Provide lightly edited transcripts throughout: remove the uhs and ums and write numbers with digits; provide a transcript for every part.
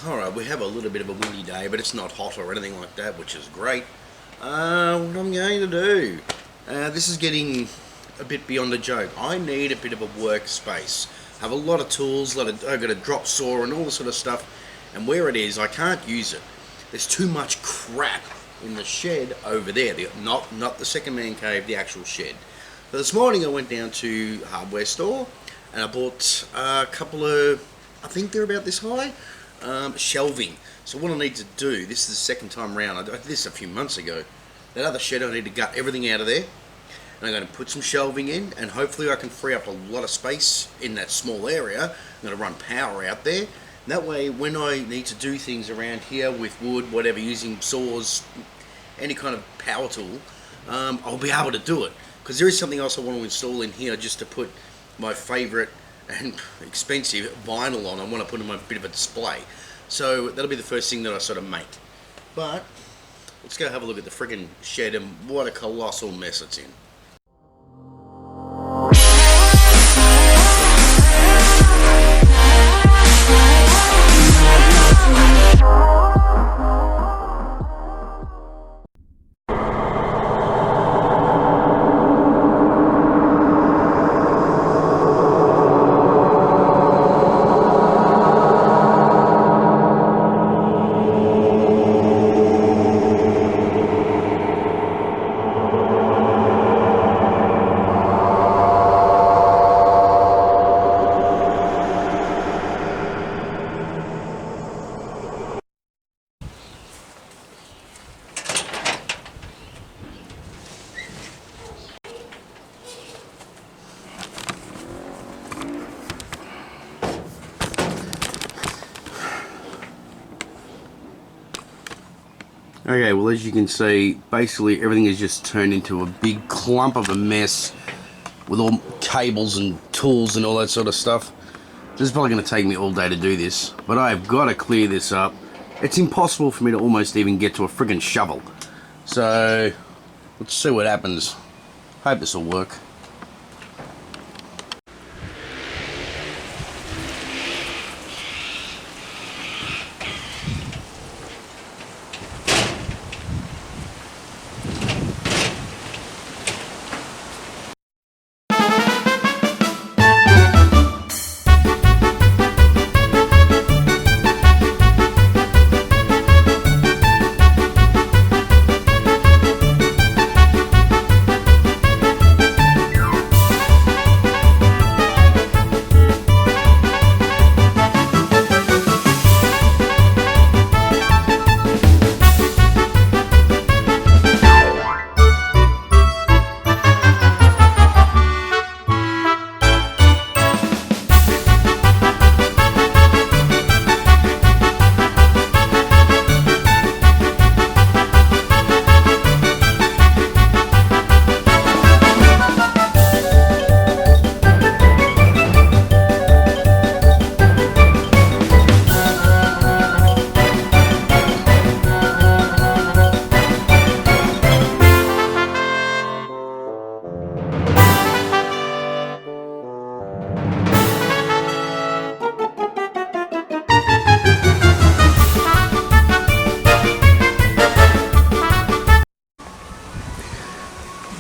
Alright, we have a little bit of a windy day, but it's not hot or anything like that, which is great. What I'm going to do, this is getting a bit beyond a joke. I need a bit of a workspace. I have a lot of tools, I've got a drop saw and all this sort of stuff, and where it is, I can't use it. There's too much crap in the shed over there, not the second man cave, the actual shed. So this morning I went down to hardware store and I bought a couple of, I think they're about this high, shelving. So what I need to do, this is the second time around, I did this a few months ago. That other shed, I need to gut everything out of there. And I'm going to put some shelving in, and hopefully I can free up a lot of space in that small area. I'm going to run power out there. And that way, when I need to do things around here with wood, whatever, using saws, any kind of power tool, I'll be able to do it. Because there is something else I want to install in here just to put my favourite and expensive vinyl on. I want to put in a bit of a display. So that'll be the first thing that I sort of make. But let's go have a look at the friggin' shed and what a colossal mess it's in. Okay, well, as you can see, basically everything has just turned into a big clump of a mess with all cables and tools and all that sort of stuff. This is probably going to take me all day to do this, but I've got to clear this up. It's impossible for me to almost even get to a friggin' shovel. So, let's see what happens. Hope this will work.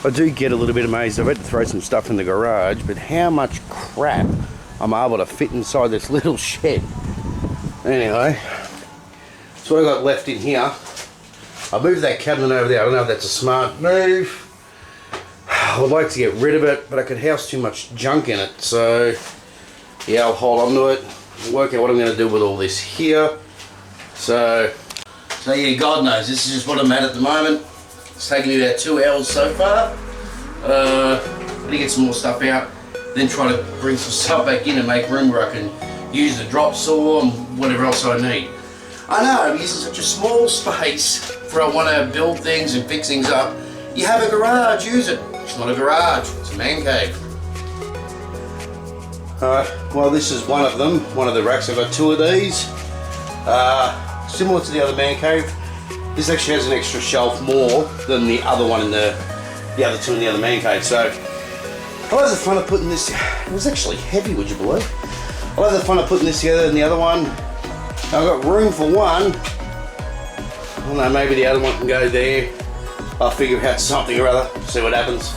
I do get a little bit amazed. I've had to throw some stuff in the garage, but how much crap I'm able to fit inside this little shed. Anyway, that's what I got left in here. I moved that cabinet over there. I don't know if that's a smart move. I would like to get rid of it, but I could house too much junk in it. So yeah, I'll hold on to it, work out what I'm going to do with all this here. So yeah, God knows, this is just what I'm at the moment. It's taken me about 2 hours so far. I'm going to get some more stuff out, then try to bring some stuff back in and make room where I can use the drop saw and whatever else I need. I know, I'm using such a small space where I want to build things and fix things up. You have a garage, use it. It's not a garage, it's a man cave. Well, this is one of them, one of the racks. I've got 2 of these. Similar to the other man cave. This actually has an extra shelf more than the other one in the other 2 in the other man cave. So I had the fun of putting this. It was actually heavy, would you believe? I had the fun of putting this together in the other one. I've got room for one. I don't know, maybe the other one can go there. I'll figure out something or other, see what happens.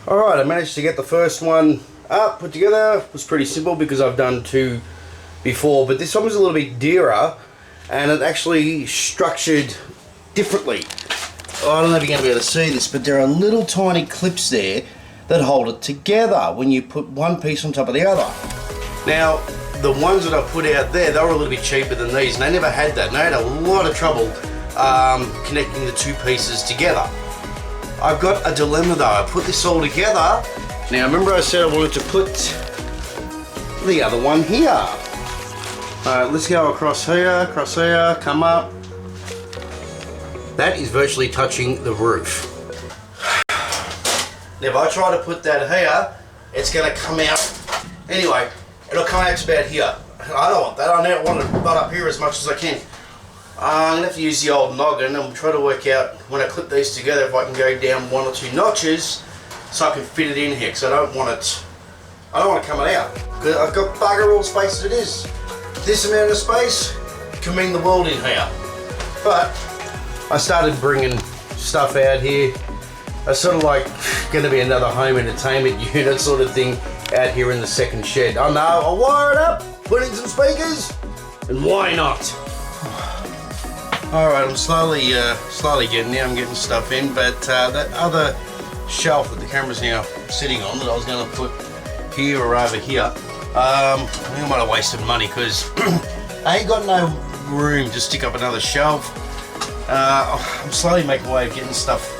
Alright, I managed to get the first one up, put together. It was pretty simple because I've done two before, but this one was a little bit dearer and it actually structured differently. I don't know if you're going to be able to see this, but there are little tiny clips there that hold it together when you put one piece on top of the other. Now, the ones that I put out there, they were a little bit cheaper than these, and they never had that, and I had a lot of trouble connecting the two pieces together. I've got a dilemma though. I put this all together. Now, remember I said I wanted to put the other one here. Alright, let's go across here, come up. That is virtually touching the roof. Now, if I try to put that here, it's going to come out. Anyway, it'll come out to about here. I don't want that. I want to butt up here as much as I can. I'm going to have to use the old noggin and try to work out when I clip these together if I can go down one or two notches so I can fit it in here, because I don't want it coming out. Because I've got bugger all space as it is. This amount of space can mean the world in here. But I started bringing stuff out here. It's sort of like going to be another home entertainment unit sort of thing out here in the second shed. I know, I'll wire it up, put in some speakers, and why not? Alright, I'm slowly getting there, I'm getting stuff in, but that other shelf that the camera's now sitting on that I was going to put here or over here, I think I might have wasted money because I ain't got no room to stick up another shelf. I'm slowly making my way of getting stuff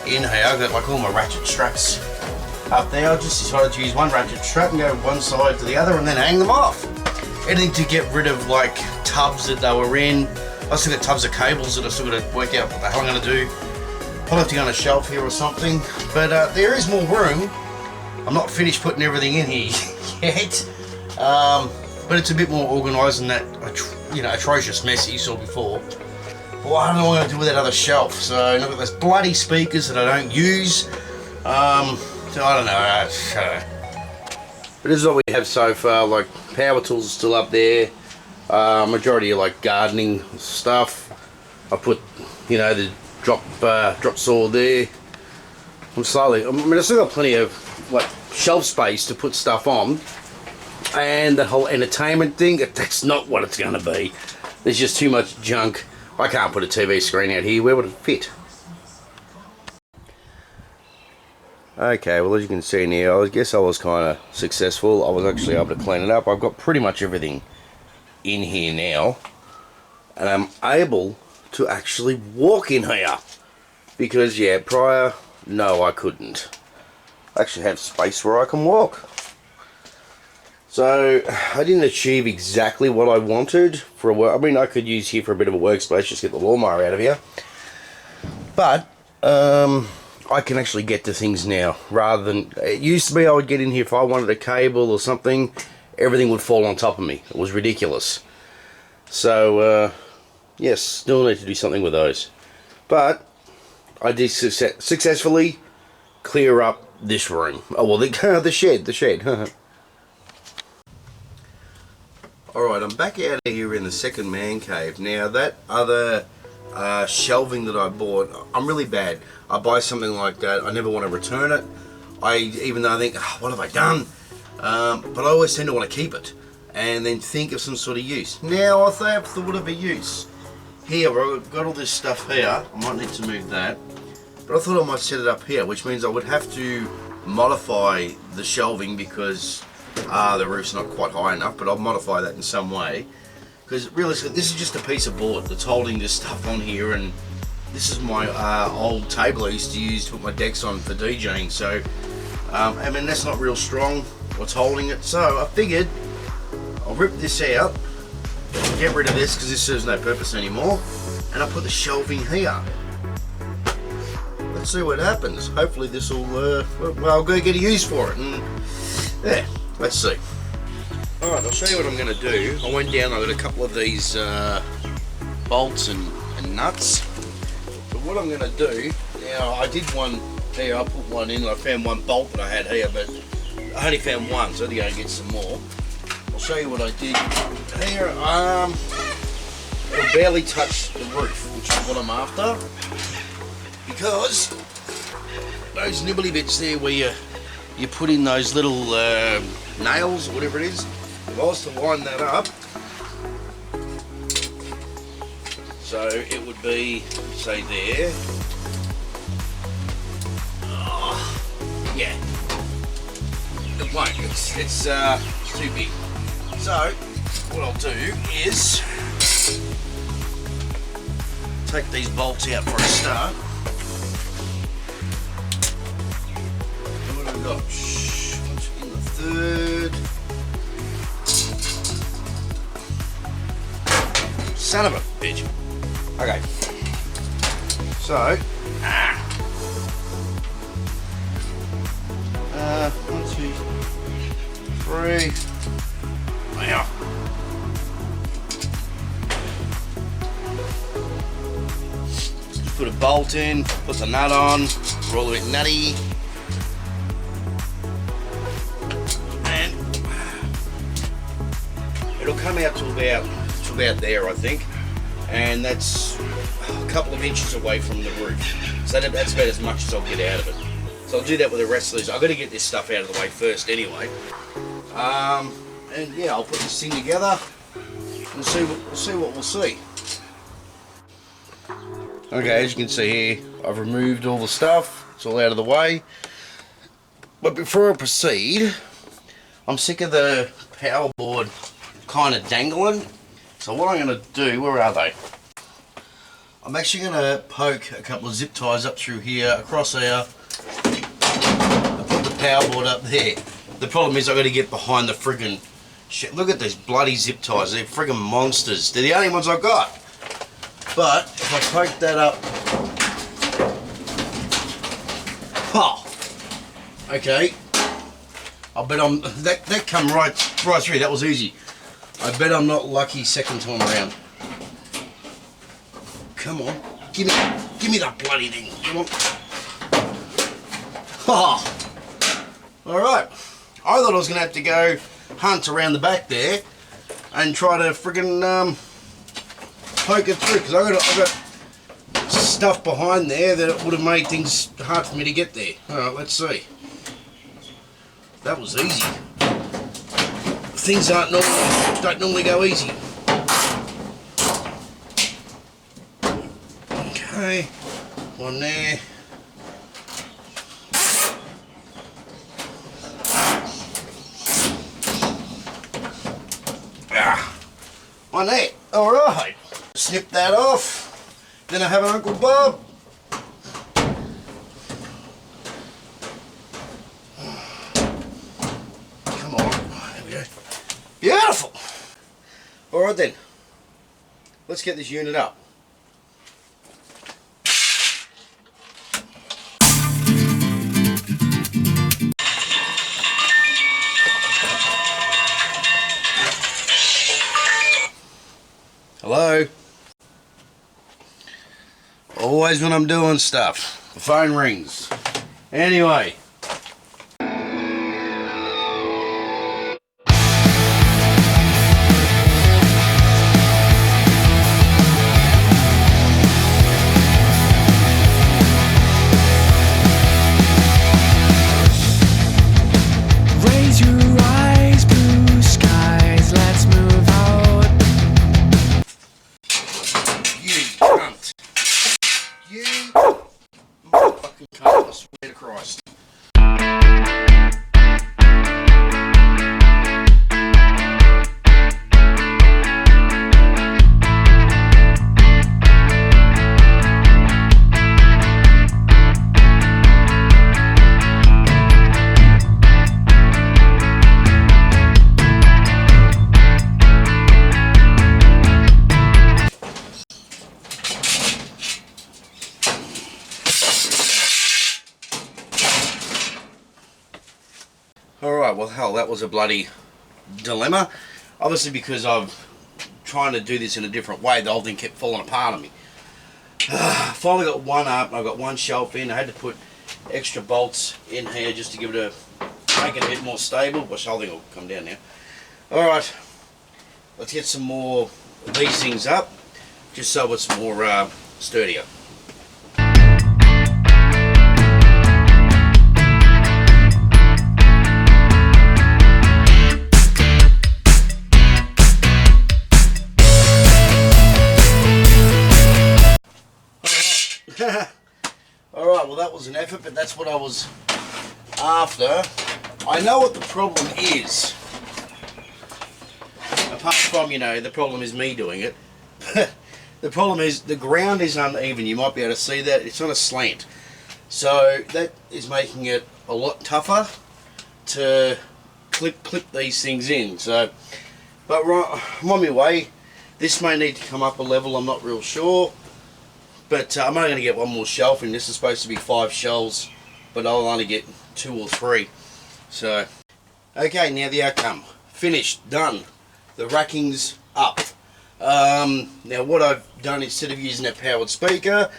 in here. I've got like all my ratchet straps up there. I just decided to use one ratchet strap and go one side to the other and then hang them off. Anything to get rid of like tubs that they were in. I still got tubs of cables that I still got to work out what the hell I'm going to do. I'll have to go on a shelf here or something. But there is more room. I'm not finished putting everything in here yet. But it's a bit more organised than that, atrocious mess that you saw before. Well, I don't know what I'm going to do with that other shelf. So I've got those bloody speakers that I don't use. So I don't know. But this is what we have so far. Like power tools are still up there. Majority of like gardening stuff. I put, the drop saw there. I still got plenty of like shelf space to put stuff on. And the whole entertainment thing, that's not what it's going to be. There's just too much junk. I can't put a TV screen out here. Where would it fit? Okay, well, as you can see now, I guess I was kind of successful. I was actually able to clean it up. I've got pretty much everything in here now. And I'm able to actually walk in here. Because, yeah, prior, no, I couldn't. I actually have space where I can walk. So, I didn't achieve exactly what I wanted for a work. I mean, I could use here for a bit of a workspace, just get the lawnmower out of here. But, I can actually get to things now, rather than, it used to be I would get in here if I wanted a cable or something, everything would fall on top of me. It was ridiculous. So, yes, still need to do something with those. But, I did successfully clear up this room. Oh, well, the shed. Alright, I'm back out of here in the second man cave. Now, that other shelving that I bought, I'm really bad. I buy something like that, I never want to return it. Even though I think, what have I done? But I always tend to want to keep it and then think of some sort of use. Now, I've thought of a use. Here, I've got all this stuff here. I might need to move that. But I thought I might set it up here, which means I would have to modify the shelving because the roof's not quite high enough, but I'll modify that in some way. Because realistically, this is just a piece of board that's holding this stuff on here, and this is my old table I used to use to put my decks on for DJing. So, I mean, that's not real strong, what's holding it. So I figured I'll rip this out, get rid of this because this serves no purpose anymore, and I'll put the shelving here. Let's see what happens. Hopefully this will, well, I'll go get a use for it, and yeah. Let's see. Alright, I'll show you what I'm going to do. I went down, I got a couple of these bolts and nuts. But what I'm going to do, now I did one here, I put one in, I found one bolt that I had here, but I only found one, so I had to go and get some more. I'll show you what I did here. It'll barely touch the roof, which is what I'm after, because those nibbly bits there where you put in those little nails or whatever it is, if I was to line that up, so it would be, say there, yeah, it won't, it's too big. So what I'll do is take these bolts out for a start. What have we got? In the third. Son of a bitch. Okay. So, 1, 2, 3. Wow. Just put a bolt in, put the nut on, we're all a bit nutty. And it'll come out to about there, I think. And that's a couple of inches away from the roof. So that's about as much as I'll get out of it. So I'll do that with the rest of these. I've got to get this stuff out of the way first anyway. And yeah, I'll put this thing together and see what we'll see. Okay, as you can see here, I've removed all the stuff. It's all out of the way. But before I proceed, I'm sick of the power board kind of dangling. So what I'm going to do, where are they? I'm actually going to poke a couple of zip ties up through here, across there, and put the power board up there. The problem is I've got to get behind the friggin' shit. Look at these bloody zip ties, they're friggin' monsters. They're the only ones I've got. But if I poke that up, oh, okay. I bet that come right through. That was easy. I bet I'm not lucky second time around. Come on, give me that bloody thing. Come on. Oh, all right. I thought I was gonna have to go hunt around the back there and try to friggin' poke it through, because I've got stuff behind there that it would have made things hard for me to get there. All right, let's see. That was easy. Things don't normally go easy. Okay, one there. One there. All right. Snip that off. Then I have an Uncle Bob. Come on. There we go. Beautiful. All right then. Let's get this unit up. Hello? Always when I'm doing stuff, the phone rings. Anyway. Raise your eyes, blue skies, let's move out. You cunt. You fucking cunt, I swear to Christ. Alright, well hell, that was a bloody dilemma. Obviously because I'm trying to do this in a different way, the whole thing kept falling apart on me. Finally got one up, I got one shelf in. I had to put extra bolts in here just to give it make it a bit more stable, which I think will come down now. Alright, let's get some more of these things up, just so it's more sturdier. Alright, well that was an effort, but that's what I was after. I know what the problem is. Apart from, you know, the problem is me doing it. The problem is the ground is uneven. You might be able to see that. It's on a slant. So that is making it a lot tougher to clip these things in. So, but right, I'm on my way. This may need to come up a level, I'm not real sure. But I'm only going to get one more shelf, and this is supposed to be 5 shelves, but I'll only get 2 or 3. So, okay, now the outcome. Finished, done. The racking's up. Now what I've done, instead of using a powered speaker,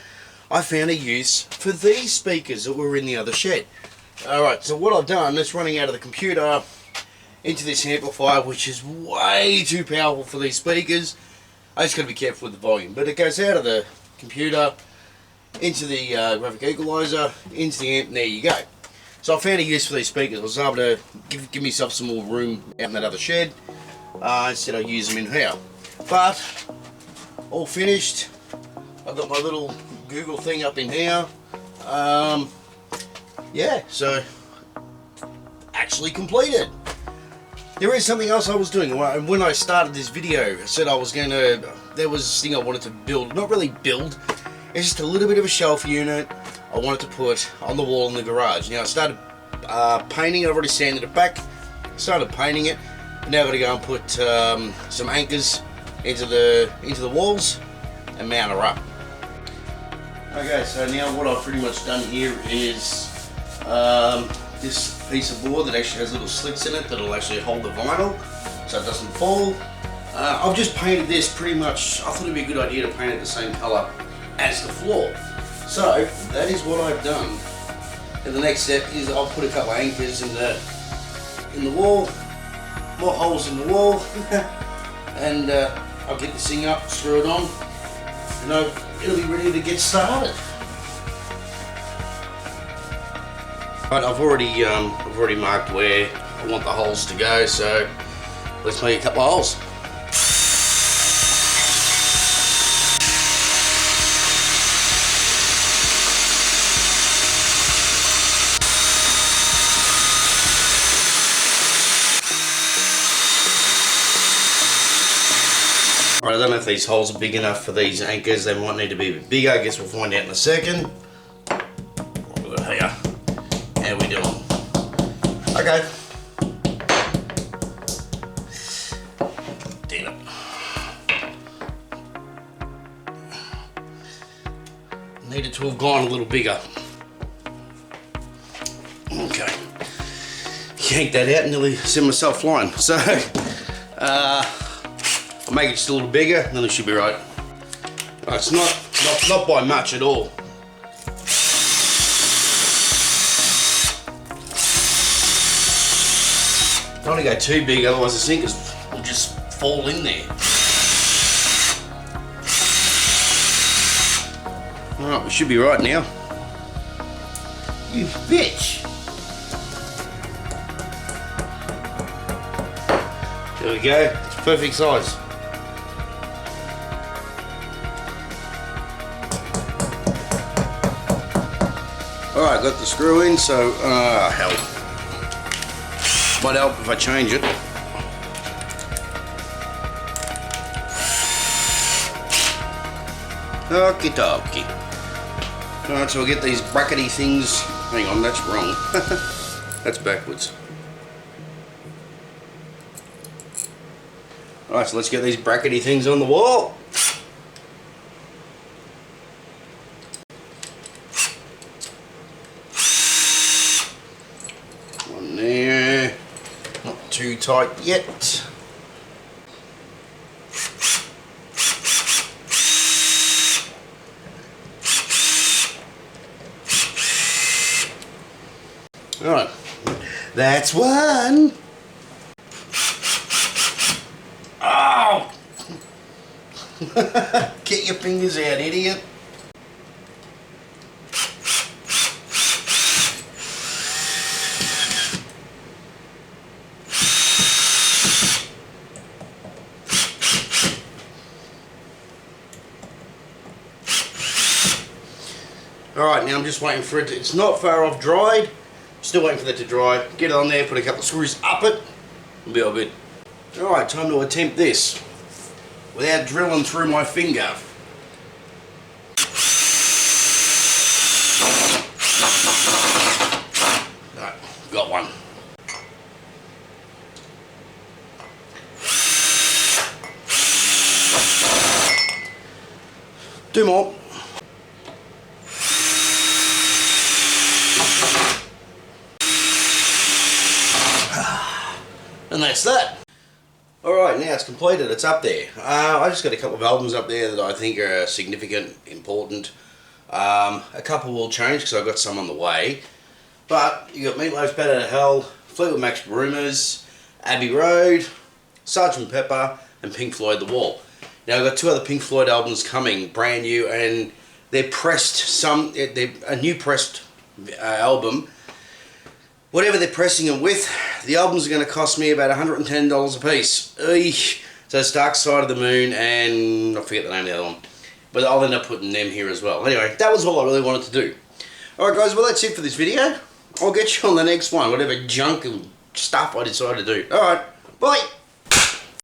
I found a use for these speakers that were in the other shed. Alright, so what I've done, it's running out of the computer into this amplifier, which is way too powerful for these speakers. I just got to be careful with the volume, but it goes out of the computer into the graphic equalizer, into the amp, and there you go. So I found a use for these speakers. I was able to give myself some more room out in that other shed. Instead I use them in here. But all finished. I've got my little Google thing up in here. Yeah, so actually completed. There is something else I was doing. When I started this video, I said I was going to, there was this thing I wanted to build, not really build, it's just a little bit of a shelf unit I wanted to put on the wall in the garage. Now I started painting. I've already sanded it back, started painting it. Now I've got to go and put some anchors into the walls and mount her up. Okay, so now what I've pretty much done here is this piece of board that actually has little slits in it that'll actually hold the vinyl so it doesn't fall. I've just painted this pretty much. I thought it'd be a good idea to paint it the same colour as the floor. So that is what I've done. And the next step is I'll put a couple of anchors in the wall, more holes in the wall, and I'll get this thing up, screw it on, and it'll be ready to get started. Right, I've already marked where I want the holes to go, so let's make a couple of holes. Alright, I don't know if these holes are big enough for these anchors. They might need to be a bit bigger. I guess we'll find out in a second. What we got here? How we doing? Okay. Damn it. Needed to have gone a little bigger. Okay. Yank that out and nearly sent myself flying. So, I'll make it just a little bigger, and then it should be right. It's not by much at all. Don't want to go too big, otherwise the sinkers will just fall in there. Alright, we should be right now. You bitch! There we go, it's perfect size. Alright, got the screw in, so, hell. Might help if I change it. Okie dokie. Alright, so we'll get these brackety things. Hang on, that's wrong. That's backwards. Alright, so let's get these brackety things on the wall. One there. Not too tight yet. Alright, that's one. Get your fingers out, idiot. Alright, now I'm just waiting for it to, it's not far off dried. Still waiting for that to dry. Get it on there, put a couple of screws up it. It'll be all good. Alright, time to attempt this without drilling through my finger. Right, got one. Two more. And that's that. Alright, now it's completed, it's up there. I just got a couple of albums up there that I think are significant, important. A couple will change because I've got some on the way. But you got Meatloaf's Better to Hell, Fleetwood Mac's Rumours, Abbey Road, Sgt. Pepper, and Pink Floyd The Wall. Now I've got two other Pink Floyd albums coming, brand new, and they're pressed, they're a new pressed album. Whatever they're pressing them with, the albums are going to cost me about $110 a piece. Eesh. So it's Dark Side of the Moon and I forget the name of the other one. But I'll end up putting them here as well. Anyway, that was all I really wanted to do. Alright guys, well that's it for this video. I'll get you on the next one, whatever junk and stuff I decide to do. Alright, bye!